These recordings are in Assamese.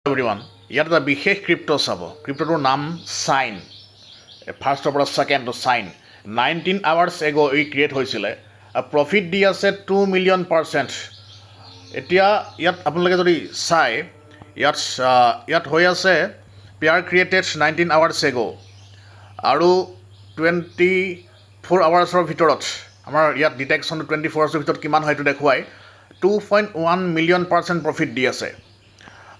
এভৰিৱান ইয়াত এটা বিশেষ ক্ৰিপ্টো চাব ক্ৰিপ্টোটোৰ নাম চাইন ফাৰ্ষ্টৰ পৰা ছেকেণ্ডটো চাইন 19 আৱাৰ্ছ এগো ই ক্ৰিয়েট হৈছিলে প্ৰফিট দি আছে 2,000,000%। এতিয়া ইয়াত আপোনালোকে যদি চাই ইয়াত হৈ আছে পেয়াৰ ক্ৰিয়েটেড 19 আৱাৰ্ছ এগো আৰু 24 আৱাৰ্ছৰ ভিতৰত আমাৰ ইয়াত ডিটেকশ্যনটো 24 আৱাৰ্ছৰ ভিতৰত কিমান হয় এইটো দেখুৱাই 2.1 মিলিয়ন% প্ৰফিট দি আছে।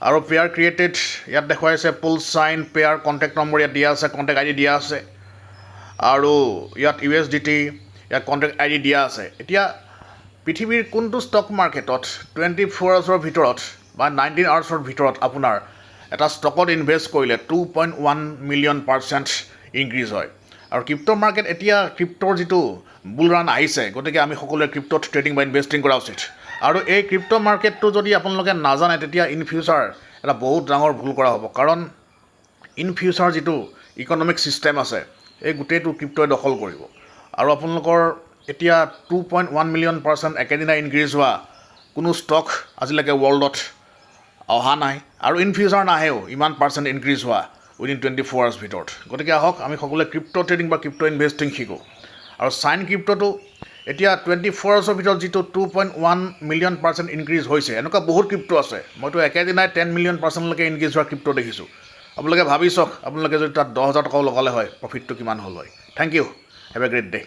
আৰু পেয়াৰ ক্ৰিয়েটেড ইয়াত দেখুৱাইছে পুল চাইন পেয়াৰ কণ্টেক্ট নম্বৰ ইয়াত দিয়া আছে, কণ্টেক্ট আই ডি দিয়া আছে আৰু ইয়াত USDT ইয়াত কণ্টেক্ট আই ডি দিয়া আছে। এতিয়া পৃথিৱীৰ কোনটো ষ্টক মাৰ্কেটত 24 আৱাৰ্ছৰ ভিতৰত বা 19 আৱাৰ্ছৰ ভিতৰত আপোনাৰ এটা ষ্টকত ইনভেষ্ট কৰিলে 2.1 মিলিয়ন% ইনক্ৰিজ হয়। আৰু ক্ৰিপ্টো মাৰ্কেট এতিয়া ক্ৰিপ্টোৰ যিটো বুল ৰান আহিছে, গতিকে আমি সকলোৱে ক্ৰিপ্টোত ট্ৰেডিং বা ইনভেষ্টিং কৰা উচিত। আৰু এই ক্ৰিপ্টো মাৰ্কেটটো যদি আপোনালোকে নাজানে তেতিয়া ইন ফিউচাৰ এটা বহুত ডাঙৰ ভুল কৰা হ'ব, কাৰণ ইন ফিউচাৰ যিটো ইকনমিক ছিষ্টেম আছে এই গোটেইটো ক্ৰিপ্টোৱে দখল কৰিব। আৰু আপোনালোকৰ এতিয়া 2.1 মিলিয়ন% একেদিনাই ইনক্ৰিজ হোৱা কোনো ষ্টক আজিলৈকে ৱৰ্ল্ডত অহা নাই আৰু ইন ফিউচাৰ নাহেও ইমান পাৰ্চেণ্ট ইনক্ৰিজ হোৱা উইদিন 24 আৱাৰ্ছ ভিতৰত। গতিকে আহক আমি সকলোৱে ক্ৰিপ্টো ট্ৰেডিং বা ক্ৰিপ্টো ইনভেষ্টিং শিকোঁ। আৰু চাইন ক্ৰিপ্টোটো এতিয়া 24 আৱাৰ্ছৰ ভিতৰত যিটো 2.1 মিলিয়ন% ইনক্ৰিজ হৈছে, এনেকুৱা বহুত ক্ৰিপ্টো আছে। মইতো একেদিনাই 10 মিলিয়ন%লৈকে ইনক্ৰিজ হোৱা ক্ৰিপ্টো দেখিছোঁ। আপোনালোকে ভাবি চাওক, আপোনালোকে যদি তাত 10,000 টকাও লগালে হয় প্ৰফিটটো কিমান হ'ল হয়। Thank you, have a great day.